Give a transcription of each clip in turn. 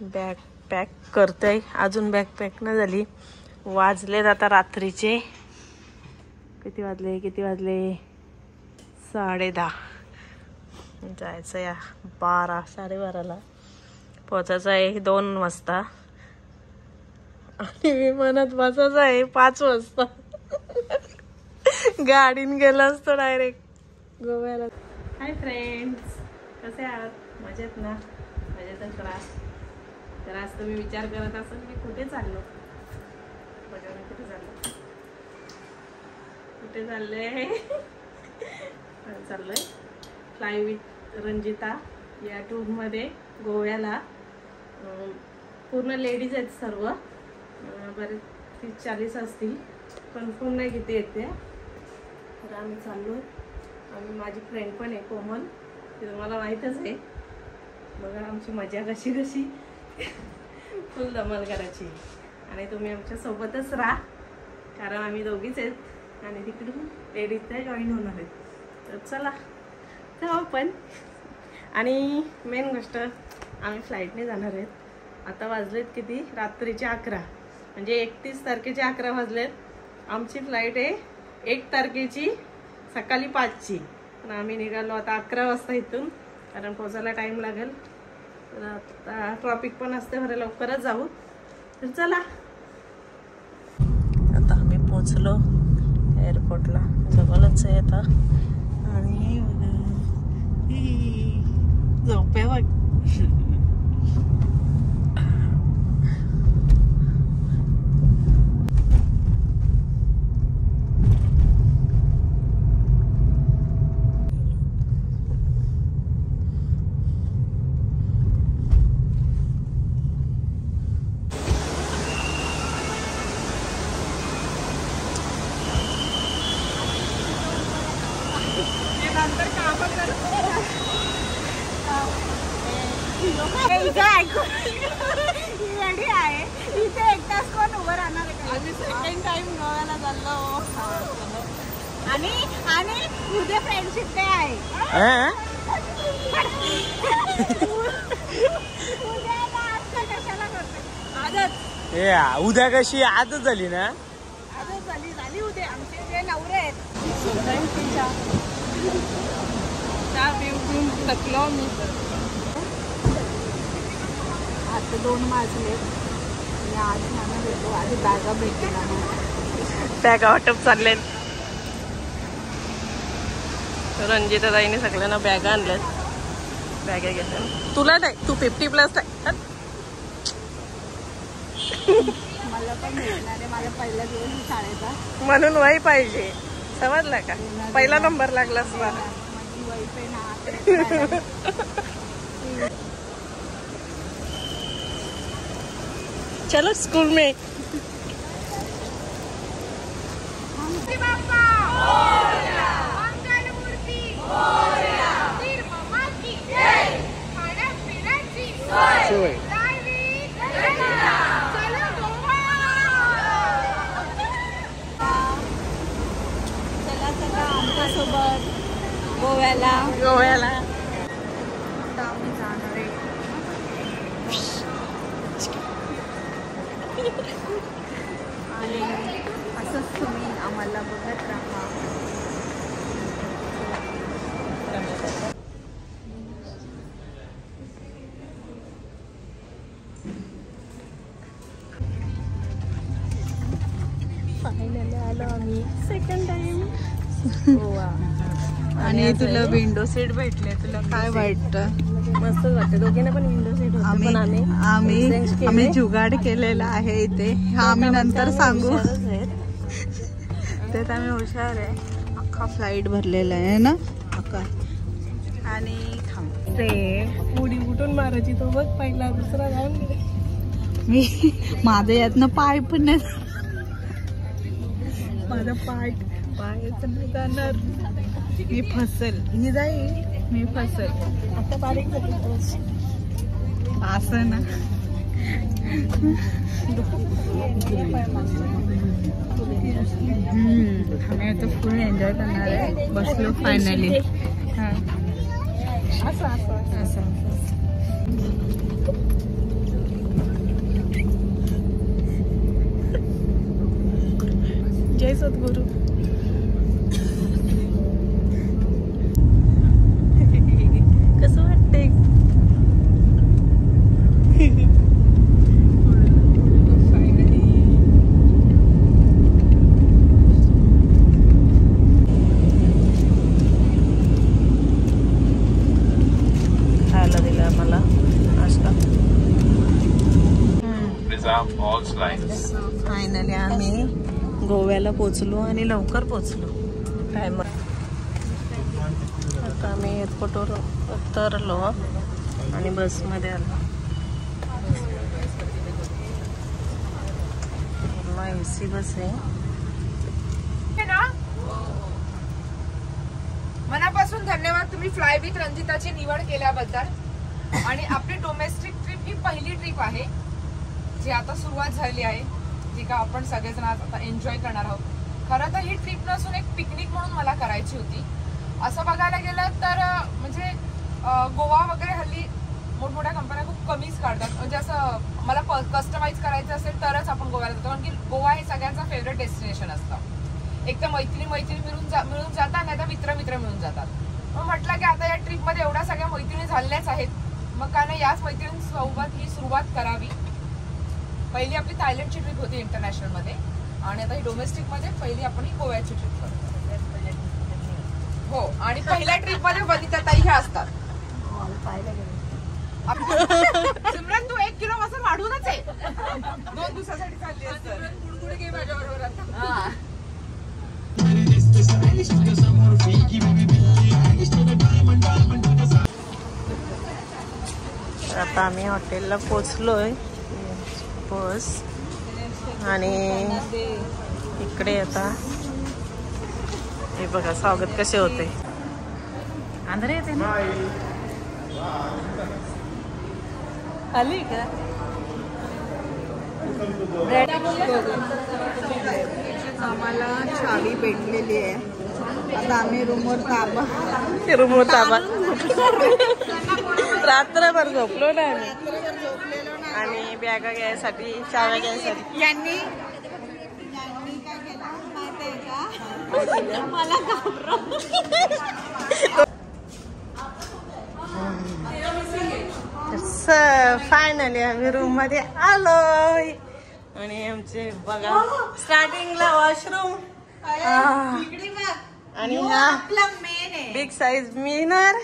Bag pack करतोय, अजून bag pack नाही झाली. वाजलेत आता रात्रीचे किती वाजले 10:30. जायचं या 12-12:30ला पोचायचं आहे 2 वाजता आणि विमानात बसायचं आहे 5 वाजता. गाडीन गेला असतो डायरेक्ट गोव्याला. हाय फ्रेंड्स, कसे आहात? मजेत ना? मजेतच राहा. तर आज तुम्ही विचार करत असाल मी कुठे चाललो. बघा मी कुठे चाललोय. चाललोय फ्लाय विथ रंजिता या टूरमध्ये गोव्याला. पूर्ण लेडीज आहेत सर्व, बरेच 30-40 असतील, कन्फर्म नाही किती येते. तर आम्ही चाललोय. आम्ही माझी फ्रेंड पण आहे कोमल, ते तुम्हाला माहीतच आहे. बघा आमची मजा कशी फुल धमाल करायची आणि तुम्ही आमच्या सोबतच राहा, कारण आम्ही दोघीच आहेत आणि तिकडून लेडीज त्या जॉईन होणार आहेत. तर चला जाऊ पण. आणि मेन गोष्ट आम्ही फ्लाईटने जाणार आहेत. आता वाजलेत किती? रात्रीचे 11, म्हणजे 31 तारखेचे 11 वाजलेत. आमची फ्लाईट आहे 1 तारखेची सकाळी 5ची. पण आम्ही निघालो आता 11 वाजता इथून, कारण पोचायला टाईम लागेल. तर आता ट्रॉफिक पण असते, बरं लवकरच जाऊ. तर चला, आता आम्ही पोचलो एअरपोर्टला, जवळच आहे आता. आणि झोपे बघ. आहे इथे 1 तास कोण उभं राहणार आहे? आम्ही सेकंड टाइम गोव्याला चाललो आणि उद्या फ्रेंडशिप डे आहे. उद्या कशी आजच झाली ना? आजच झाली उद्या. आमचे जे नवरे आहेत त्या पिऊन थकलो मी. आता 2 वाजले आणि आज मला भेटलो. आधी बॅगा भेटला, बॅगा वाटप चाललेत. रंजिता ताईने सगळ्यांना बॅगा आणल्यात. बॅगा घेतल्या. तुला नाही, तू 50+ आहे. मला पण भेटणार आहे, माझा पहिला दिवस शाळेचा, म्हणून वही पाहिजे. समजलं का? पहिला नंबर लागला मला. माझी वही पे ना. चलो स्कूल में. चला आमच्यासोबत गोव्याला. आता आम्ही जाणार आहे. आणि असंच तुम्ही आम्हाला बघत राहा. फायनली आलो आम्ही सेकंड टाइम गोवा. आणि तुला विंडो सीट भेटले, तुला काय वाटतं? मस्त वाटतं. दोघींना पण विंडो सीट होते, पण आम्ही जुगाड केलेला आहे इथे. आम्ही नंतर सांगू. त्यात आम्ही हुशार आहे. अख्खा फ्लाईट भरलेला आहे ना अख्खा. आणि उडी कुठून मारायची तो बघ. पहिला दुसरा जाऊन मी माझ्या यातनं पाय पण नाही. माझा पाय जाणार. मी फसेल. ही जाईल, मी फसेल. आता बारीक असं ना. आम्ही आता फुल एन्जॉय करणार आहे. बसलो फायनली. असं सद्गुरू. कसं वाटतंय? खायला दिलं आम्हाला नाश्ता. फायनली आम्ही गोव्याला पोचलो आणि लवकर पोचलो टायमर. आता आम्ही एअरपोर्टवर उतरलो आणि बसमध्ये आलो. AC बस आहे. मनापासून धन्यवाद तुम्ही फ्लाय विथ रंजिताची निवड केल्याबद्दल. आणि आपली डोमेस्टिक ट्रिप ही पहिली ट्रिप आहे जी आता सुरुवात झाली आहे, जी का आपण सगळेजण आता एन्जॉय करणार आहोत. खरं तर ही ट्रिप नसून एक पिकनिक म्हणून मला करायची होती. असं बघायला गेलं तर म्हणजे गोवा वगैरे हल्ली मोठमोठ्या कंपन्या खूप कमीच काढतात. म्हणजे असं मला कस्टमाइज करायचं असेल तरच आपण गोव्याला जातो, कारण की गोवा हे सगळ्यांचा फेवरेट डेस्टिनेशन असतं. एक तर मैत्रिणी मिळून जातात, नाही तर मित्र मिळून जातात. मग म्हटलं की आता या ट्रिपमध्ये एवढ्या सगळ्या मैत्रिणी झालेल्याच आहेत, मग का नाही याच मैत्रिणींसोबत ही सुरुवात करावी. पहिली आपली थायलंडची ट्रिप होती इंटरनॅशनल मध्ये, आणि आता ही डोमेस्टिक मध्ये पहिली आपण ही गोव्याची ट्रिप करतो. हो, आणि पहिल्या ट्रिप मध्ये वनिताताई ह्या असतात. सिमरन तू 1 किलो वजन वाढूनच आहे. 2 दिवसासाठी चालली असते. गुडगुडे घे माझ्या बरोबर आता. आता आम्ही हॉटेलला पोचलोय. बस आणि इकडे आता हे बघा स्वागत कसे होते. आंध्र येते ना आली का? आम्हाला चावी भेटलेली आहे. आता आम्ही रूमवर ताबा रात्रभर झोपलो ना आणि बॅगा घ्यायसाठी, चाव्या घ्यायसाठी. यांनी काय केलं माहिती आहे का? मला फायनली आम्ही रूम मध्ये आलोय आणि आमचे बघा स्टार्टिंगला वॉशरूम आणि बिग साईज मिनर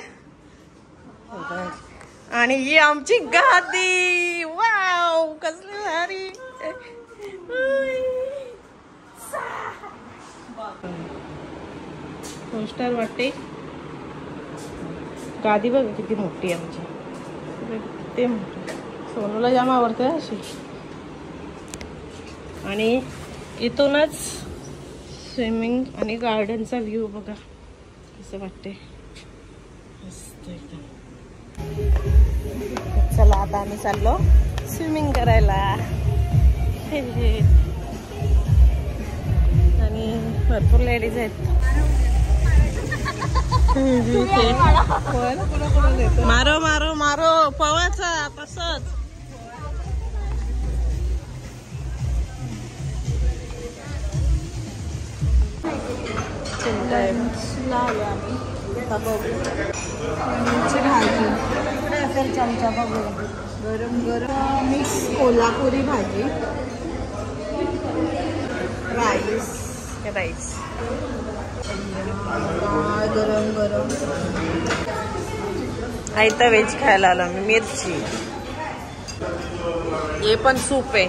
आणि ही आमची गादी. वाव कसली भारी. पोस्टर वाटते. गादी बघ किती मोठी आहे आमची. ते सोनूला जाम आवडते अशी. आणि इथूनच स्विमिंग आणि गार्डनचा व्ह्यू बघा कसं वाटते. मस्त एकदम. चला आता आम्ही चाललो स्विमिंग करायला. आणि भरपूर लेडीज आहेत. मारो मारो मारो पवाचा तसंच. भाजी चमचा बघू. गरम गरम मिक्स कोल्हापुरी भाजी. राईस गरम गरम. आयता व्हेज खायला आलो मी. मिरची. हे पण सूप आहे.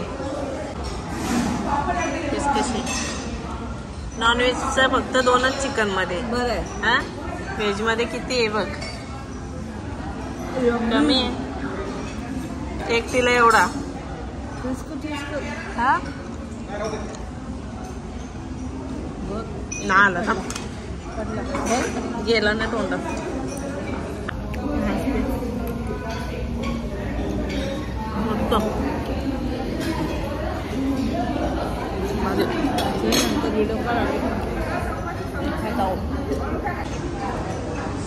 नॉनव्हेजचं फक्त 2च चिकन मध्ये. बरं आहे. हा व्हेज मध्ये किती आहे बघ. कमी आहे. एक तिला एवढा. हा ना आला ना गेला ना तोंडात.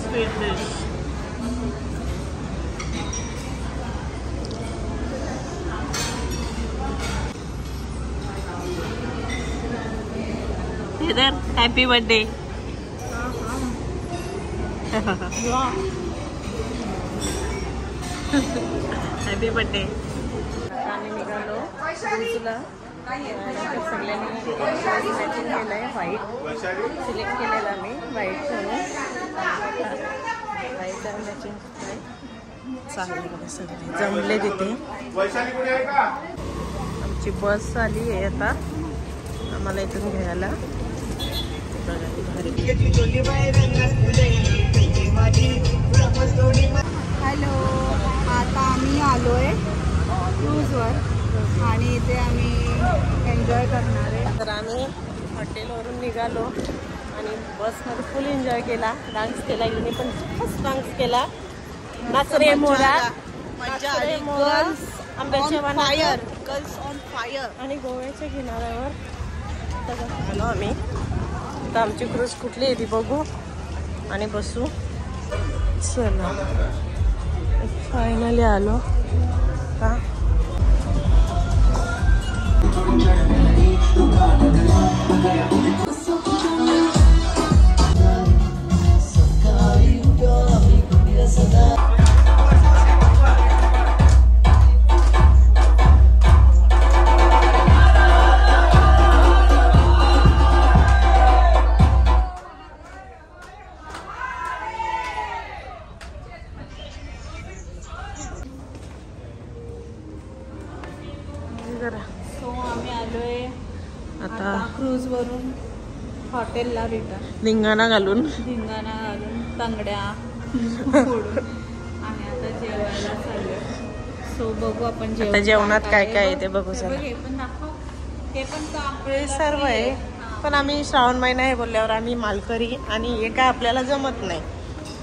Sweet dish. Happy birthday. Happy birthday. आम्ही निघालो क्रूजला. सगळ्यांनी मॅचिंग केलंय व्हाईट सिलेक्ट केलेलं आम्ही व्हाईट करून व्हाईट मॅचिंग चांगले बघा सगळे जमले तिथे. आमची बस आली आहे आता आम्हाला इथून घ्यायला. हॅलो, आता आम्ही आलोय क्रूजवर आणि इथे आम्ही एन्जॉय करणार आहे. तर आम्ही हॉटेलवरून निघालो आणि बसमध्ये फुल एन्जॉय केला. डान्स केला. हिने पण फर्स्ट डान्स केला. नाचरे मोरा, नाचरे मोरा, आंब्याच्या फायर, गर्ल्स ऑन फायर. आणि गोव्याच्या किनाऱ्यावर आलो आम्ही. आता आमची क्रूज कुठली आहे ती बघू आणि बसू. चला फायनली आलो का. सो आम्ही आलोय आता क्रूज वरून हॉटेलला रिटर्न. धिंगाणा घालून धिंगाणा घालून तांगड्या फोडून आणि आता जेवायला चाललोय. सो बघू आपण आता जेवणात काय काय आहे ते बघू. चला हे पण दाखव. हे पण हे सर्व आहे पण आम्ही श्रावण महिना आहे बोलल्यावर आम्ही मालकरी आणि हे काय आपल्याला जमत नाही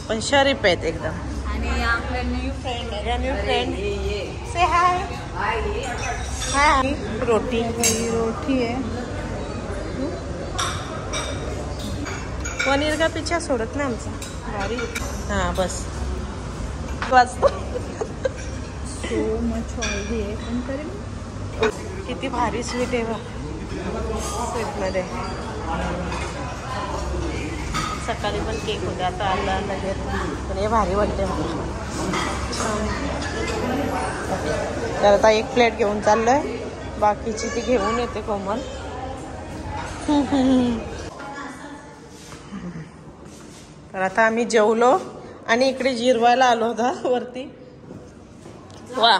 पण शरीफ आहेत एकदम. आणि आपल्या न्यू फ्रेंड आहे. न्यू फ्रेंड से हाय. हाय. रोटी रोटी आहे. पनीर का पिच्छा सोडत नाही आमचा. भारी. हा बस वाजतो. सो मच ऑइली आहे पण तरी किती भारी स्वीट आहे बा स्वीटमध्ये. सकाळी पण केक होता आता आला लगेच पण हे भारी वाटते मला. तर आता एक प्लेट घेऊन चाललोय बाकीची ती घेऊन येते कोमल. तर आता आम्ही जेवलो आणि इकडे जिरवायला आलो होता वरती. वा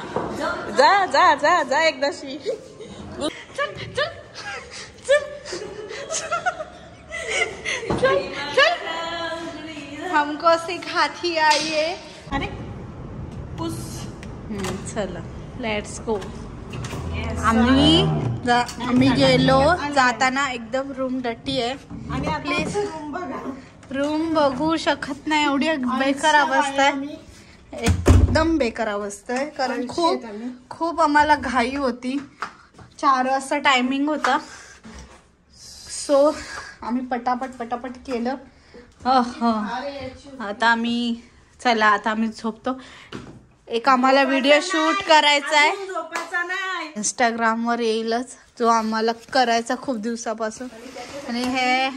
जा जा जा जा एकदाशी. हमको सिखाती आइए. अरे पुस. चला लेट्स गो. आम्ही गेलो. जाताना एकदम रूम डटी आहे आणि प्लीज रूम बघा. रूम बघू शकत नाही एवढी बेकार अवस्था आहे. एकदम बेकार अवस्था आहे कारण खूप आम्हाला घाई होती. 4 वाजता टायमिंग होता. सो आम्ही पटापट केलं. आता आम्ही चला आता आम्ही झोपतो. एक आम्हाला व्हिडिओ शूट करायचा आहे. इंस्टाग्रामवर येईलच जो आम्हाला करायचा खूप दिवसापासून. आणि हे